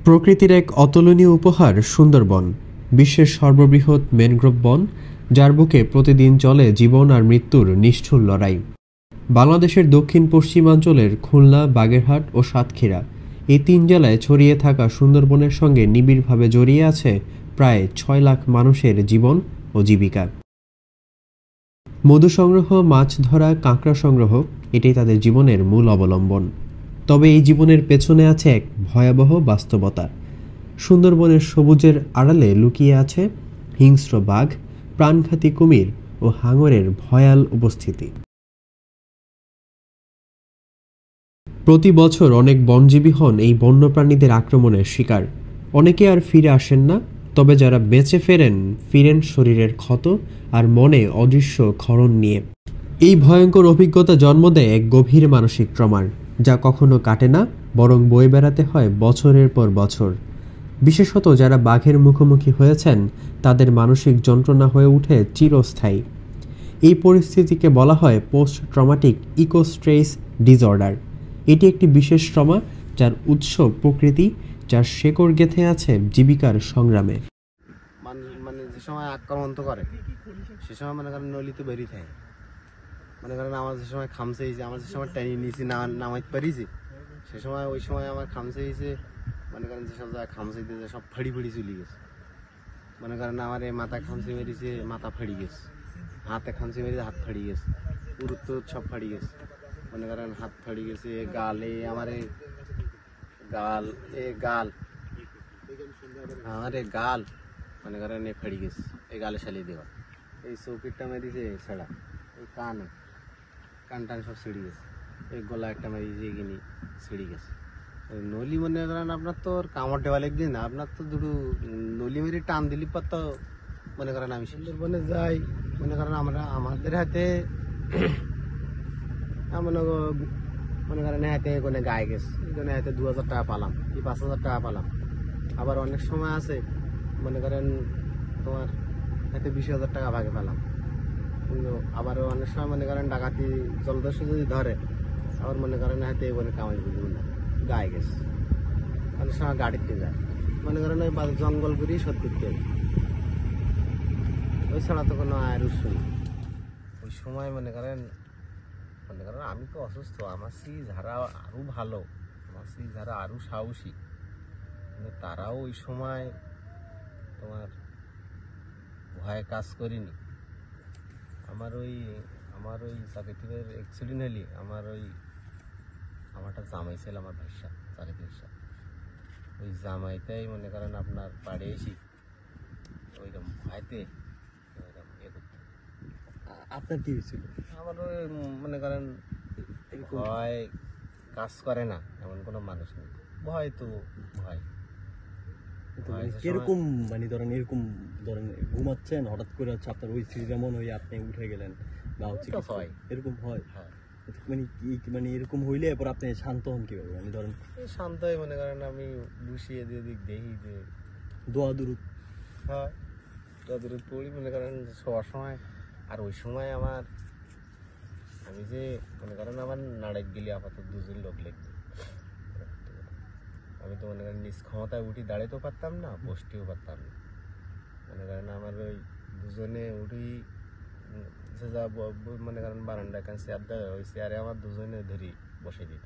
প্রকৃতির এক অতুলনীয় উপহার সুন্দরবন, বিশ্বের সর্ববৃহৎ ম্যানগ্রোভ বন, যার বুকে প্রতিদিন চলে জীবন আর মৃত্যুর নিষ্ঠুর লড়াই। বাংলাদেশের দক্ষিণ পশ্চিমাঞ্চলের খুলনা, বাগেরহাট ও সাতক্ষীরা এই ৩ জেলায় ছড়িয়ে থাকা সুন্দরবনের সঙ্গে নিবিড়ভাবে জড়িয়ে আছে প্রায় ৬ লাখ মানুষের জীবন ও জীবিকা। মধু সংগ্রহ, মাছ ধরা, কাঁকড়া সংগ্রহ এটাই তাদের জীবনের মূল অবলম্বন। তবে এই জীবনের পেছনে আছে এক ভয়াবহ বাস্তবতা। সুন্দরবনের সবুজের আড়ালে লুকিয়ে আছে হিংস্র বাঘ, প্রাণঘাতী কুমির ও হাঙরের ভয়াল উপস্থিতি। প্রতি বছর অনেক বনজীবী হন এই বন্যপ্রাণীদের আক্রমণের শিকার। অনেকে আর ফিরে আসেন না, তবে যারা বেঁচে ফিরেন শরীরের ক্ষত আর মনে অদৃশ্য ক্ষরণ নিয়ে। এই ভয়ঙ্কর অভিজ্ঞতা জন্ম দেয় এক গভীর মানসিক ট্রমার, যা কখনো কাটে না, বরং বয়ে বেড়াতে হয় বছরের পর বছর। বিশেষত যারা বাঘের মুখোমুখি হয়েছেন, তাদের মানসিক যন্ত্রণা হয়ে ওঠে চিরস্থায়ী। এই পরিস্থিতিকে বলা হয় post traumatic eco stress disorder. এটি একটি বিশেষ ট্রমা যার উৎস প্রকৃতি, যার শেকড় গেঁথে আছে জীবিকার সংগ্রামে। মানে যে সময় আক্রমণ তো করে, সে সময় মনে করেন নলিতে বেরিয়ে থাকে। মনে করেন আমার যে সময় খামসে হয়েছে, আমার যে সময় টাইনি নিচে নামাইতে পারিছি, সে সময় ওই সময় আমার খামসে হয়েছে। মনে করেন যেসব জায়গায় খামসে দিয়েছে সব ফাড়ি চলে গেছে। মনে করেন আমার এই মাথায় খামসে মেরেছে, মাথা ফাড়ি গেছে। হাতে খামসে মেরেছে, হাত ফাড়ি গেছে। পুরুত সব ফাড়ি গেছে। মনে করেন হাত ফাড়ি গেছে, গালে আমার গাল মনে করেন এ ফাড়ি গেছে, এই গালে শালিয়ে দেওয়া। এই চৌকিরটা মেরেছে ছাড়া, এই কান টান সব ছিঁড়ে গেছে। এই গলা একটা মেরেছে, এগিনি ছিঁড়ে গেছে। নলি মনে করেন আপনার তো কামড় দেওয়া লাগবে না, আপনার তো দুটো নলি মেরে টান দিলি পর তো মনে করেন আমি সুন্দরবনে যাই। মনে করেন আমাদের হাতে মনে করেন হাতে কোনো গায়ে গেছে, কোনো হাতে ২,০০০ টাকা পালাম, কি ৫,০০০ টাকা পালাম। আবার অনেক সময় আছে মনে করেন তোমার হাতে ২০,০০০ টাকা ভাগে পেলাম। কিন্তু আবার অনেক সময় মনে করেন ডাকাতি জলদস্যু যদি ধরে, আবার মনে করেন হাতে কোনো কামাই বুঝবো না, গায়ে গেছে। অনেক সময় গাড়িতে যায়, মনে করেন ওই জঙ্গল করেই শোধ করতে হবে। ওই ছাড়া তো কোনো আয়ের উৎস নেই। ওই সময় মনে করেন আমি তো অসুস্থ, আমার যারা আরো ভালো, আমার যারা আরো সাহসী, কিন্তু তারাও ওই সময় তোমার ভয়ে কাজ করিনি। আমার ওই চাকরির অ্যাক্সিডেন্ট হলি, আমারটা জামাই ছিল, আমার ভাইসা চাকরির, ওই জামাইটাই মনে করেন আপনার পাড়ে এসি ওইরকম ভয়তে আপনার কি হয়েছিল? আমার ওই মনে করেন ভয় কাজ করে না এমন কোনো মানুষ নেই, ভয় তো ভয়। এরকম মানে ধরেন ঘুমাচ্ছেন, হঠাৎ করে হচ্ছে আপনার ওই যেমন ওই আপনি উঠে গেলেন বা হচ্ছে এরকম হয়। হ্যাঁ, মানে এরকম হইলে এরপর আপনি শান্ত হন কিভাবে? মানে ধরেন শান্ত হয়ে মনে করেন আমি বসিয়ে দিয়ে দেখি যে দোয়া দুরুদ হয়, দোয়া দুরুদ পড়ি মনে করেন শোয়ার সময়। আর ওই সময় আমি যে মনে করেন আমার নাড়েক গেলে আপাতত ২ জন লোক লিখবে। আমি তো মনে করেন নিজ ক্ষমতায় উঠি দাঁড়াতেও পারতাম না, বসতেও পারতাম না। মনে করেন আমার ওই ২ জনে উঠি যা মনে করেন বারান্ডা কান চেয়ার দেয়, ওই চেয়ারে আমার ২ জনে ধরি বসে দিত।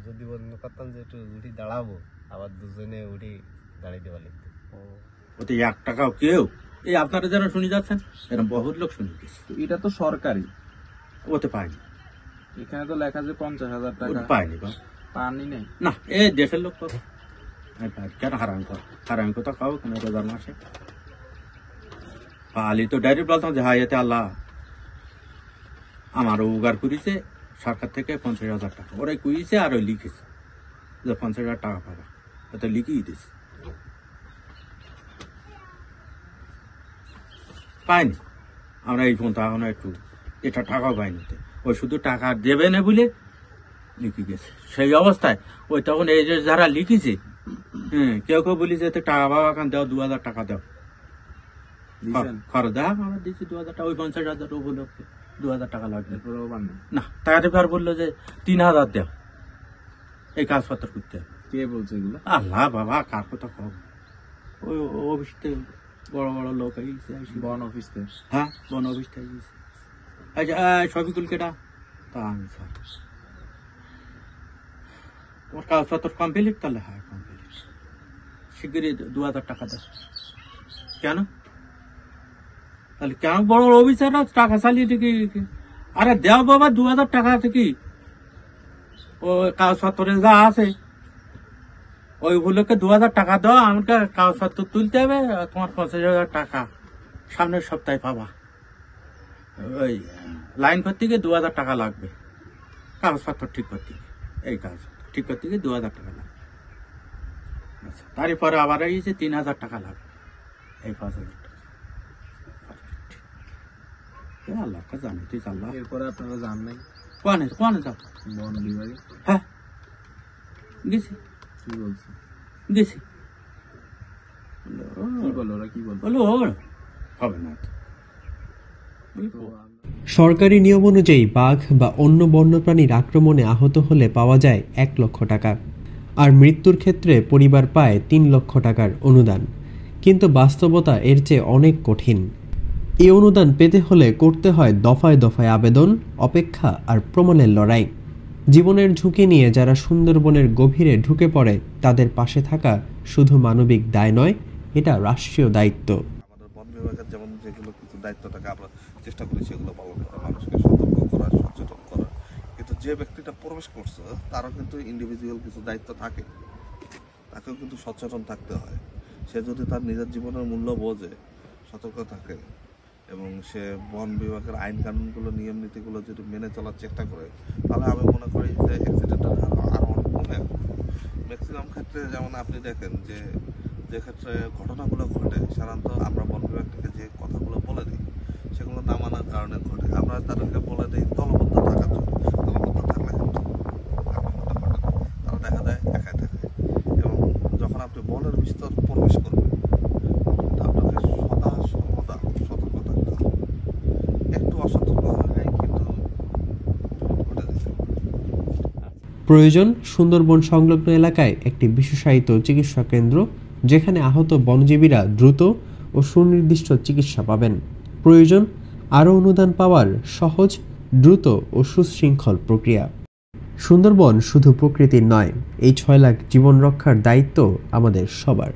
যদি মনে করতাম যে একটু উঠি দাঁড়াবো, আবার ২ জনে উঠি দাঁড়িয়ে দেওয়া লিখত। ওতে ১ টাকাও কেউ এই আপনারা যারা শুনে যাচ্ছেন এরকম বহুত লোক শুনে গেছে। এটা তো সরকারি, ওতে পায়নি। এখানে তো লেখা যে ৫০,০০০ টাকা পায়নি, পানি নেই না। এই দেশের লোক পাবো কেন? হারাম কথা খাও কেন? রোজার মাসে পালি তো ডাইরেক্ট বলতাম যে হাই এতে আল্লাহ আমার উগার করেছে সরকার থেকে ৫০,০০০ টাকা, ওরাই কুইছে আর ওই লিখেছে যে ৫০,০০০ টাকা পাবা, ওটা লিখিয়ে দিয়েছে। পাইনি আমরা এই পর্যন্ত এখনো একটু এটা টাকাও পাইনি। ওই শুধু টাকা দেবে না বলে লিখে গেছে। সেই অবস্থায় ওই তখন এই যে যারা লিখেছে, কেউ বলি যে টাকা বাবা খান দাও, ২,০০০ টাকা দাও খরচ দাও। আমরা দিচ্ছি ২,০০০ টাকা, ওই ৫০,০০০ উপলক্ষে ২,০০০ টাকা লাগবে না। টাকা দেবে আর বললো যে ৩,০০০ দাও, এই কাজপত্র করতে হবে। কে বলছে এগুলো? আল্লাহ বাবা, কার কথা কব, ওই অফিস থেকে বড় বড় লোক আইছে। বন অফিস থেকে? হ্যাঁ, বন অফিস থেকে আইছে। আচ্ছা, শফিকুল কেটা? তা আমি স্যার, তোমার কাগজপত্র কমপ্লিট? তাহলে হ্যাঁ কমপ্লিট, শিগগিরই 2000 টাকা দাও। কেন? তাহলে কেন বড় অফিসাররা টাকা চালিয়ে দেখি? আরে দেও বাবা, 2000 টাকা আছে কি, ও কাগজপত্রে যা আছে ওইগুলোকে 2000 টাকা দাও, আমাকে কাগজপত্র তুলতে হবে, তোমার 50,000 টাকা সামনের সপ্তাহে পাবা। ওই লাইন করতে গিয়ে 2000 টাকা লাগবে, কাগজপত্র ঠিক করতে গিয়ে, এই কাগজপত্র ঠিক করতে গিয়ে 2000 টাকা লাগবে। আচ্ছা, তারপরে আবার এসে 3000 টাকা লাগবে, এই 5000 টাকা। আল্লাহকে জানি, তুই আল্লাহ। এরপরে আপনারা যান নাই কোনে কোনে যাও? বন বিভাগে? হ্যাঁ গেছি, কি বলছে? গেছি। কি বলো ওরা, কি বলবো? বলো হবে না তো। সরকারি নিয়ম অনুযায়ী বাঘ বা অন্য বন্যপ্রাণীর আক্রমণে আহত হলে পাওয়া যায় 1 লক্ষ টাকা, আর মৃত্যুর ক্ষেত্রে পরিবার পায় 3 লক্ষ টাকার অনুদান। কিন্তু বাস্তবতা এর চেয়ে অনেক কঠিন। এই অনুদান পেতে হলে করতে হয় দফায় দফায় আবেদন, অপেক্ষা আর প্রমাণের লড়াই। জীবনের ঝুঁকি নিয়ে যারা সুন্দরবনের গভীরে ঢুকে পড়ে তাদের পাশে থাকা শুধু মানবিক দায় নয়, এটা রাষ্ট্রীয় দায়িত্ব। আমাদের বন বিভাগের যেমন যেগুলো কিছু দায়িত্ব থাকে আমরা চেষ্টা করি সেগুলো পালন করা, মানুষকে সতর্ক করা, সচেতন করা। কিন্তু যে ব্যক্তিটা প্রবেশ করছে তারও কিন্তু ইন্ডিভিজুয়াল কিছু দায়িত্ব থাকে, তাকেও কিন্তু সচেতন থাকতে হয়। সে যদি তার নিজের জীবনের মূল্য বোঝে, সতর্ক থাকে এবং সে বন বিভাগের আইন কানুনগুলো, নিয়ম নীতিগুলো যদি মেনে চলার চেষ্টা করে, তাহলে আমি মনে করি যে অ্যাক্সিডেন্টের হার আরও অনেক কমে আসবে। ম্যাক্সিমাম ক্ষেত্রে যেমন আপনি দেখেন যে ক্ষেত্রে ঘটনাগুলো ঘটে, সাধারণত আমরা বন বিভাগ থেকে যে কথাগুলো বলে দিই সেগুলো না মানার কারণে ঘটে। আমরা তাদেরকে বলে দিই দলবদ্ধ থাকার জন্য, দলবদ্ধ থাকলে কিন্তু আক্রমণটা ঘটে না, তারা দেখা যায় একাই থাকে। এবং যখন আপনি বনের ভিতর প্রবেশ করবেন আপনাকে সর্বদা সতর্ক থাকতে হবে। একটু অসতর্ক হলে কিন্তু ঘটে যেতে পারে। প্রয়োজন সুন্দরবন সংলগ্ন এলাকায় একটি বিশেষায়িত চিকিৎসা কেন্দ্র, যেখানে আহত বনজীবীরা দ্রুত ও সুনির্দিষ্ট চিকিৎসা পাবেন। প্রয়োজন আরও অনুদান পাওয়ার সহজ, দ্রুত ও সুশৃঙ্খল প্রক্রিয়া। সুন্দরবন শুধু প্রকৃতির নয়, এই 6 লাখ জীবন রক্ষার দায়িত্ব আমাদের সবার।